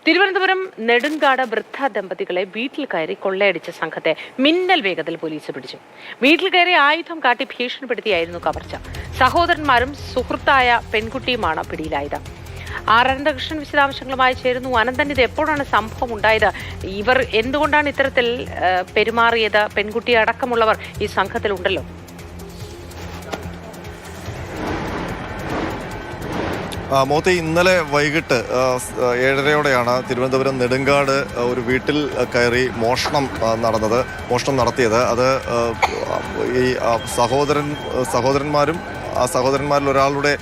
തിരുവനന്തപുരം നെടുങ്കാട് വൃദ്ധ ദമ്പതികളെ വീട്ടിൽ കയറി കൊള്ളയടിച്ച സംഘത്തെ മിന്നൽ വേഗത്തിൽ പോലീസ് പിടിച്ചു. വീട്ടിൽ കയറി ആയുധം കാട്ടി ഭീഷണിപ്പെടുത്തിയായിരുന്നു കവർച്ച. സഹോദരന്മാരും സുഹൃത്തായ പെൺകുട്ടിയുമാണ് പിടിയിലായത്. അനന്തകൃഷ്ണൻ വിശദാംശങ്ങളുമായി ചേരുന്നു. അനന്തൻ, ഇത് എപ്പോഴാണ് സംഭവം ഉണ്ടായത്? ഇവർ എന്തുകൊണ്ടാണ് ഇത്തരത്തിൽ പെരുമാറിയത്? പെൺകുട്ടി അടക്കമുള്ളവർ ഈ സംഘത്തിലുണ്ടല്ലോ. മോത്തി, ഇന്നലെ വൈകിട്ട് 7:30യോടെയാണ് തിരുവനന്തപുരം നെടുങ്കാട് ഒരു വീട്ടിൽ കയറി മോഷണം നടത്തിയത്. അത് ഈ സഹോദരന്മാരും ആ സഹോദരന്മാരിൽ ഒരാളുടെ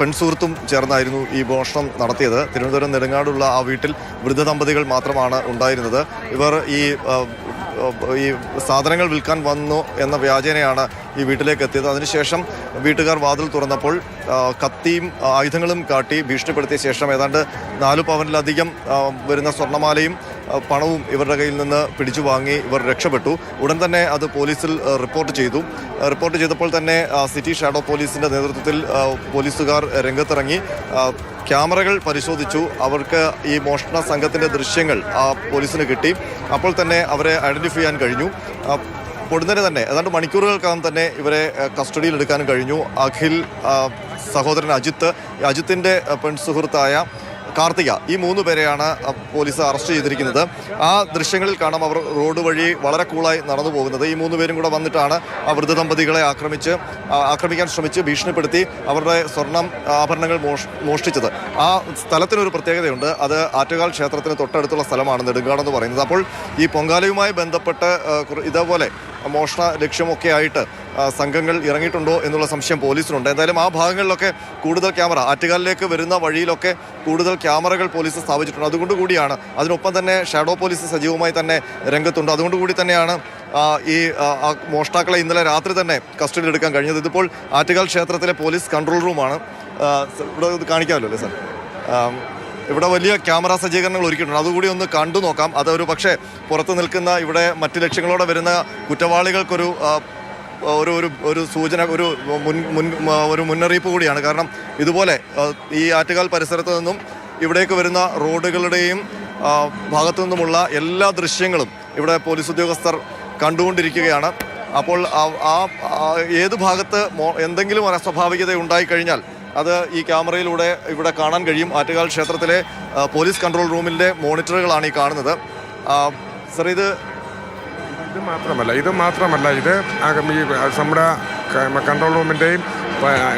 പെൺസുഹൃത്തും ചേർന്നായിരുന്നു ഈ മോഷണം നടത്തിയത്. തിരുവനന്തപുരം നെടുങ്കാടുള്ള ആ വീട്ടിൽ വൃദ്ധ ദമ്പതികൾ മാത്രമാണ് ഉണ്ടായിരുന്നത്. ഇവർ ഈ സാധനങ്ങൾ വിൽക്കാൻ വന്നു എന്ന വ്യാജേനയാണ് ഈ വീട്ടിലേക്ക് എത്തിയത്. അതിനുശേഷം വീട്ടുകാർ വാതിൽ തുറന്നപ്പോൾ കത്തിയും ആയുധങ്ങളും കാട്ടി ഭീഷണിപ്പെടുത്തിയ ശേഷം ഏതാണ്ട് 4 പവനിലധികം വരുന്ന സ്വർണ്ണമാലയും പണവും ഇവരുടെ കയ്യിൽ നിന്ന് പിടിച്ചു വാങ്ങി ഇവർ രക്ഷപ്പെട്ടു. ഉടൻ തന്നെ അത് പോലീസിൽ റിപ്പോർട്ട് ചെയ്തപ്പോൾ തന്നെ സിറ്റി ഷാഡോ പോലീസിന്റെ നേതൃത്വത്തിൽ പോലീസുകാർ രംഗത്തിറങ്ങി ക്യാമറകൾ പരിശോധിച്ചു. അവർക്ക് ഈ മോഷണ സംഘത്തിന്റെ ദൃശ്യങ്ങൾ പോലീസിന് കിട്ടി. അപ്പോൾ തന്നെ അവരെ ഐഡന്റിഫൈ ചെയ്യാൻ കഴിഞ്ഞു. പൊടുന്നനെ തന്നെ ഏതാണ്ട് മണിക്കൂറുകൾക്കകം തന്നെ ഇവരെ കസ്റ്റഡിയിൽ എടുക്കാനും കഴിഞ്ഞു. അഖിൽ, സഹോദരൻ അജിത്തിന്റെ പെൺസുഹൃത്തായ കാർത്തിക, ഈ 3 പേരെയാണ് പോലീസ് അറസ്റ്റ് ചെയ്തിരിക്കുന്നത്. ആ ദൃശ്യങ്ങളിൽ കാണാം അവർ റോഡ് വഴി വളരെ കൂളായി നടന്നു പോകുന്നത്. ഈ 3 പേരും കൂടെ വന്നിട്ടാണ് ആ വൃദ്ധ ദമ്പതികളെ ആക്രമിക്കാൻ ശ്രമിച്ച് ഭീഷണിപ്പെടുത്തി അവരുടെ സ്വർണം ആഭരണങ്ങൾ മോഷ്ടിച്ചത്. ആ സ്ഥലത്തിനൊരു പ്രത്യേകതയുണ്ട്. അത് ആറ്റുകാൽ ക്ഷേത്രത്തിന് തൊട്ടടുത്തുള്ള സ്ഥലമാണ് നെടുങ്കാടെന്ന് പറയുന്നത്. അപ്പോൾ ഈ പൊങ്കാലയുമായി ബന്ധപ്പെട്ട് ഇതേപോലെ മോഷണ ലക്ഷ്യമൊക്കെ ആയിട്ട് സംഘങ്ങൾ ഇറങ്ങിയിട്ടുണ്ടോ എന്നുള്ള സംശയം പോലീസിനുണ്ട്. എന്തായാലും ആ ഭാഗങ്ങളിലൊക്കെ കൂടുതൽ ക്യാമറ, ആറ്റുകാലിലേക്ക് വരുന്ന വഴിയിലൊക്കെ കൂടുതൽ ക്യാമറകൾ പോലീസ് സ്ഥാപിച്ചിട്ടുണ്ട്. അതുകൊണ്ട് കൂടിയാണ്, അതിനൊപ്പം തന്നെ ഷാഡോ പോലീസ് സജീവമായി തന്നെ രംഗത്തുണ്ട്. അതുകൊണ്ട് കൂടി തന്നെയാണ് ഈ മോഷ്ടാക്കളെ ഇന്നലെ രാത്രി തന്നെ കസ്റ്റഡിയിൽ എടുക്കാൻ കഴിഞ്ഞത്. ഇതിപ്പോൾ ആറ്റുകാൽ ക്ഷേത്രത്തിലെ പോലീസ് കൺട്രോൾ റൂമാണ്. ഇവിടെ ഇത് കാണിക്കാമല്ലോ അല്ലേ സാർ? ഇവിടെ വലിയ ക്യാമറ സജ്ജീകരണങ്ങൾ ഒരുക്കിയിട്ടുണ്ട്. അതുകൂടി ഒന്ന് കണ്ടു നോക്കാം. അതൊരു പക്ഷേ പുറത്ത് നിൽക്കുന്ന ഇവിടെ മറ്റ് ലക്ഷ്യങ്ങളോടെ വരുന്ന കുറ്റവാളികൾക്കൊരു ഒരു സൂചന, ഒരു മുന്നറിയിപ്പ് കൂടിയാണ്. കാരണം ഇതുപോലെ ഈ ആറ്റുകാൽ പരിസരത്ത് നിന്നും ഇവിടേക്ക് വരുന്ന റോഡുകളുടെയും ഭാഗത്തു നിന്നുമുള്ള എല്ലാ ദൃശ്യങ്ങളും ഇവിടെ പോലീസ് ഉദ്യോഗസ്ഥർ കണ്ടുകൊണ്ടിരിക്കുകയാണ്. അപ്പോൾ ഏത് ഭാഗത്ത് എന്തെങ്കിലും ഒരു അസ്വാഭാവികത ഉണ്ടായിക്കഴിഞ്ഞാൽ അത് ഈ ക്യാമറയിലൂടെ ഇവിടെ കാണാൻ കഴിയും. ആറ്റുകാൽ ക്ഷേത്രത്തിലെ പോലീസ് കൺട്രോൾ റൂമിൻ്റെ മോണിറ്ററുകളാണ് ഈ കാണുന്നത്. സർ, ഇത് മാത്രമല്ല ഇത് ഈ നമ്മുടെ കൺട്രോൾ റൂമിൻ്റെയും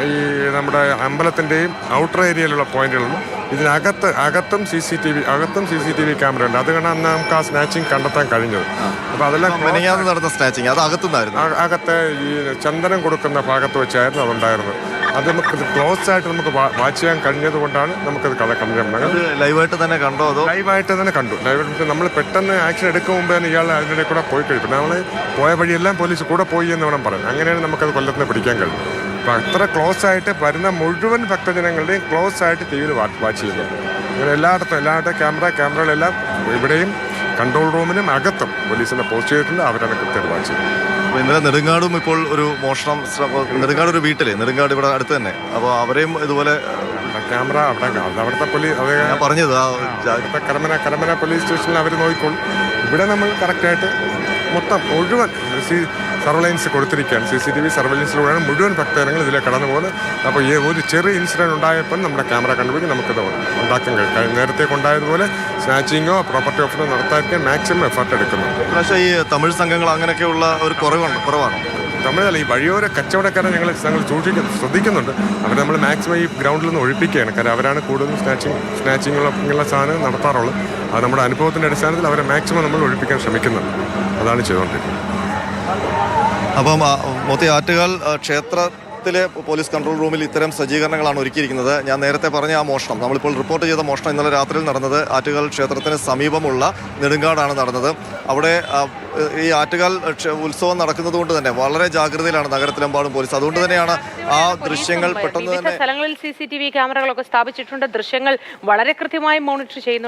ഈ നമ്മുടെ അമ്പലത്തിൻ്റെയും ഔട്ടർ ഏരിയയിലുള്ള പോയിന്റുകളാണ്. അകത്തും C C T V camera ഉണ്ട്. അത് കാരണം അന്ന് നമുക്ക് ആ സ്നാച്ചിങ് കണ്ടെത്താൻ കഴിഞ്ഞത്. അപ്പോൾ അതെല്ലാം നടന്ന സ്നാച്ചിങ് അത് അകത്ത് ഈ ചന്ദനം കൊടുക്കുന്ന ഭാഗത്ത് വെച്ചായിരുന്നു അതുണ്ടായിരുന്നത്. അത് നമുക്ക് ക്ലോസ് ആയിട്ട് നമുക്ക് വാച്ച് ചെയ്യാൻ കഴിഞ്ഞത് കൊണ്ടാണ് നമുക്കത് കണ്ടത്. ലൈവായിട്ട് തന്നെ കണ്ടോ? ലൈവായിട്ട് തന്നെ കണ്ടു. നമ്മൾ പെട്ടെന്ന് ആക്ഷൻ എടുക്കും മുമ്പേ ഇയാൾ അതിനിടെ കൂടെ പോയി കഴിയും. നമ്മൾ പോയ വഴിയെല്ലാം പോലീസ് കൂടെ പോയി എന്ന് വേണം പറയാൻ. അങ്ങനെയാണ് നമുക്കത് കൊല്ലത്തിന് പിടിക്കാൻ കഴിയും. അപ്പോൾ അത്ര ക്ലോസ് ആയിട്ട് വരുന്ന മുഴുവൻ ഭക്തജനങ്ങളുടെയും ക്ലോസ് ആയിട്ട് ടി വിയിൽ വാച്ച് ചെയ്യുന്നത്. അങ്ങനെ എല്ലായിടത്തും ക്യാമറകളെല്ലാം ഇവിടെയും കൺട്രോൾ റൂമിനും അകത്തും പോലീസിനെ പോസ്റ്റ് ചെയ്തിട്ടുണ്ട്. അവരാണ് കൃത്യമായിട്ട് വാച്ച് ചെയ്യുന്നത്. അപ്പോൾ ഇന്നലെ നെടുങ്കാടും ഇപ്പോൾ ഒരു മോഷണം, നെടുങ്കാട് ഒരു വീട്ടിലെ, നെടുങ്കാട് ഇവിടെ അടുത്ത് തന്നെ, അപ്പോൾ അവരെയും ഇതുപോലെ ക്യാമറ അവിടുത്തെ പോലീസ്, അത് ഞാൻ പറഞ്ഞത് കരമന പോലീസ് സ്റ്റേഷനിൽ അവർ നോക്കിക്കോളും. ഇവിടെ നമ്മൾ കറക്റ്റായിട്ട് മൊത്തം മുഴുവൻ സർവൈലൻസ് കൊടുത്തിരിക്കുകയാണ്. CCTV സർവൈലൻസിലൂടെയാണ് മുഴുവൻ ഭക്തജനങ്ങൾ ഇതിലെ കടന്നു പോകുന്നത്. അപ്പോൾ ഈ ഒരു ചെറിയ ഇൻസിഡൻറ്റ് ഉണ്ടായപ്പോൾ നമ്മുടെ ക്യാമറ കണ്ടുപിടിച്ച് നമുക്കിത് ഉണ്ടാക്കാൻ കഴിയും. നേരത്തെ കൊണ്ടായതുപോലെ സ്നാച്ചിങ്ങോ പ്രോപ്പർട്ടി ഓഫറോ നടത്താതിരിക്കാൻ മാക്സിമം എഫർട്ട് എടുക്കുന്നു. പക്ഷേ ഈ തമിഴ് സംഘങ്ങൾ അങ്ങനെയൊക്കെയുള്ള ഒരു കുറവാണ്. തമിഴല്ല, ഈ വഴിയോര കച്ചവടക്കാരെ ഞങ്ങൾ ശ്രദ്ധിക്കുന്നുണ്ട്. അവർ നമ്മൾ മാക്സിമം ഈ ഗ്രൗണ്ടിൽ നിന്ന് ഒഴിപ്പിക്കുകയാണ്. കാരണം അവരാണ് കൂടുതലും സ്നാച്ചിങ്ങുള്ള സാധനം നടത്താറുള്ളത്. അത് നമ്മുടെ അനുഭവത്തിൻ്റെ അടിസ്ഥാനത്തിൽ അവരെ മാക്സിമം നമ്മൾ ഒഴിപ്പിക്കാൻ ശ്രമിക്കുന്നുണ്ട്. അതാണ് ചെയ്തുകൊണ്ടിരിക്കുന്നത്. അപ്പം മൊത്തം ആറ്റുകാൽ ക്ഷേത്രത്തിലെ പോലീസ് കൺട്രോൾ റൂമിൽ ഇത്തരം സജ്ജീകരണങ്ങളാണ് ഒരുക്കിയിരിക്കുന്നത്. ഞാൻ നേരത്തെ പറഞ്ഞ ആ മോഷണം, നമ്മളിപ്പോൾ റിപ്പോർട്ട് ചെയ്ത മോഷണം ഇന്നലെ രാത്രിയിൽ നടന്നത് ആറ്റുകാൽ ക്ഷേത്രത്തിന് സമീപമുള്ള നെടുങ്കാടാണ് നടന്നത്. അവിടെ ഈ ആറ്റുകാൽ ഉത്സവം നടക്കുന്നത് കൊണ്ട് തന്നെ വളരെ ജാഗ്രതയിലാണ് നഗരത്തിലെമ്പാടും പോലീസ്. അതുകൊണ്ട് തന്നെയാണ് ആ ദൃശ്യങ്ങൾ പെട്ടെന്ന് തന്നെ സ്ഥലങ്ങളിൽ CCTV ക്യാമറകളൊക്കെ സ്ഥാപിച്ചിട്ടുണ്ട്. ദൃശ്യങ്ങൾ വളരെ കൃത്യമായി മോണിറ്റർ ചെയ്യുന്നുണ്ട്.